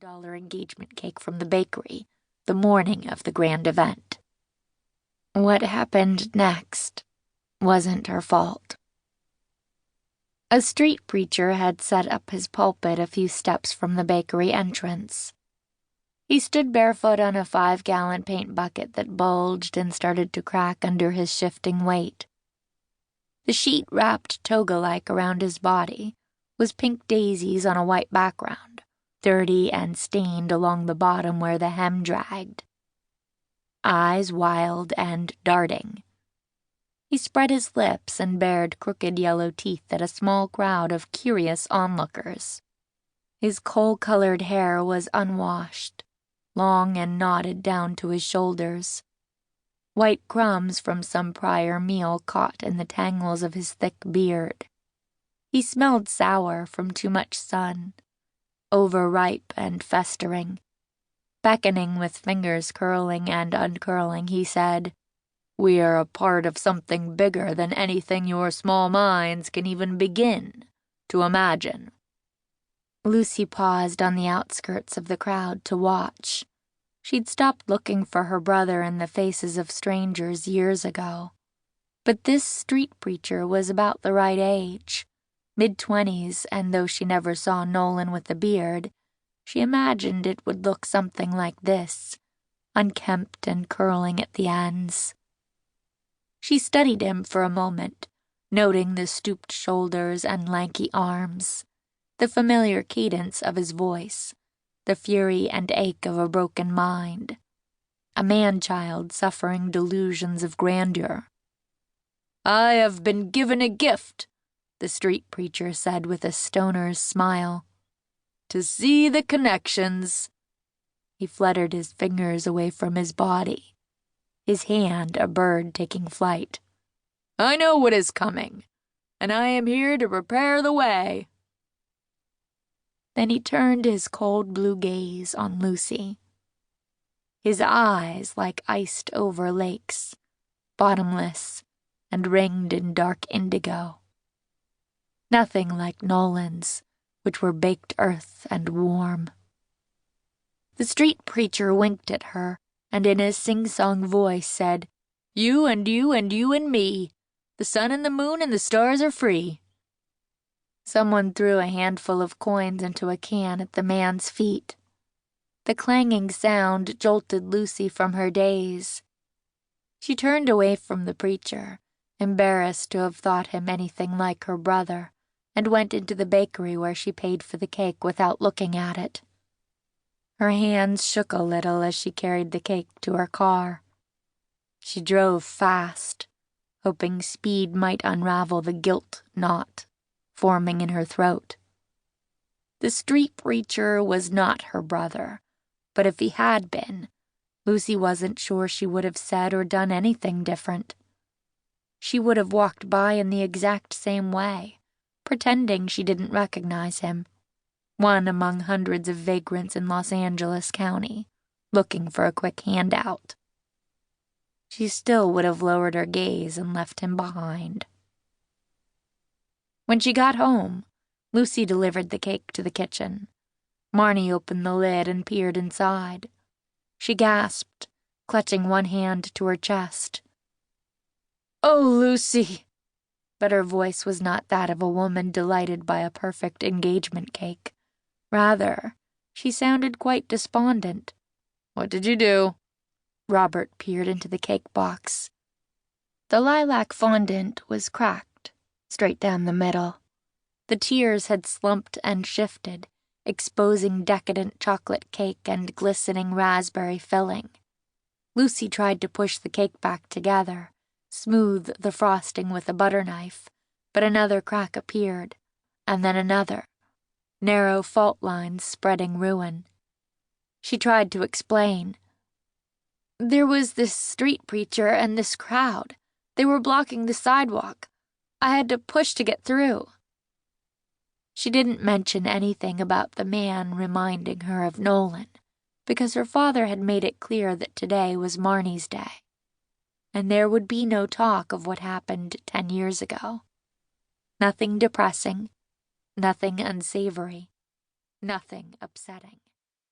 $5 engagement cake from the bakery the morning of the grand event. What happened next wasn't her fault. A street preacher had set up his pulpit a few steps from the bakery entrance. He stood barefoot on a 5-gallon paint bucket that bulged and started to crack under his shifting weight. The sheet wrapped toga-like around his body was pink daisies on a white background, dirty and stained along the bottom where the hem dragged. Eyes wild and darting. He spread his lips and bared crooked yellow teeth at a small crowd of curious onlookers. His coal-colored hair was unwashed, long and knotted down to his shoulders. White crumbs from some prior meal caught in the tangles of his thick beard. He smelled sour from too much sun, overripe and festering. Beckoning with fingers curling and uncurling, he said, "We are a part of something bigger than anything your small minds can even begin to imagine." Lucy paused on the outskirts of the crowd to watch. She'd stopped looking for her brother in the faces of strangers years ago. But this street preacher was about the right age, mid-20s, and though she never saw Nolan with a beard, she imagined it would look something like this, unkempt and curling at the ends. She studied him for a moment, noting the stooped shoulders and lanky arms, the familiar cadence of his voice, the fury and ache of a broken mind, a man-child suffering delusions of grandeur. "I have been given a gift," the street preacher said with a stoner's smile, "to see the connections." He fluttered his fingers away from his body, his hand a bird taking flight. "I know what is coming, and I am here to prepare the way." Then he turned his cold blue gaze on Lucy. His eyes like iced-over lakes, bottomless and ringed in dark indigo. Nothing like Nolan's, which were baked earth and warm. The street preacher winked at her, and in his sing-song voice said, "You and you and you and me. The sun and the moon and the stars are free." Someone threw a handful of coins into a can at the man's feet. The clanging sound jolted Lucy from her daze. She turned away from the preacher, embarrassed to have thought him anything like her brother, and went into the bakery where she paid for the cake without looking at it. Her hands shook a little as she carried the cake to her car. She drove fast, hoping speed might unravel the guilt knot forming in her throat. The street preacher was not her brother, but if he had been, Lucy wasn't sure she would have said or done anything different. She would have walked by in the exact same way, pretending she didn't recognize him, one among hundreds of vagrants in Los Angeles County, looking for a quick handout. She still would have lowered her gaze and left him behind. When she got home, Lucy delivered the cake to the kitchen. Marnie opened the lid and peered inside. She gasped, clutching one hand to her chest. "Oh, Lucy!" But her voice was not that of a woman delighted by a perfect engagement cake. Rather, she sounded quite despondent. "What did you do?" Robert peered into the cake box. The lilac fondant was cracked straight down the middle. The tiers had slumped and shifted, exposing decadent chocolate cake and glistening raspberry filling. Lucy tried to push the cake back together, smooth the frosting with a butter knife, but another crack appeared, and then another, narrow fault lines spreading ruin. She tried to explain. "There was this street preacher and this crowd. They were blocking the sidewalk. I had to push to get through." She didn't mention anything about the man reminding her of Nolan, because her father had made it clear that today was Marnie's day, and there would be no talk of what happened 10 years ago. Nothing depressing, nothing unsavory, nothing upsetting.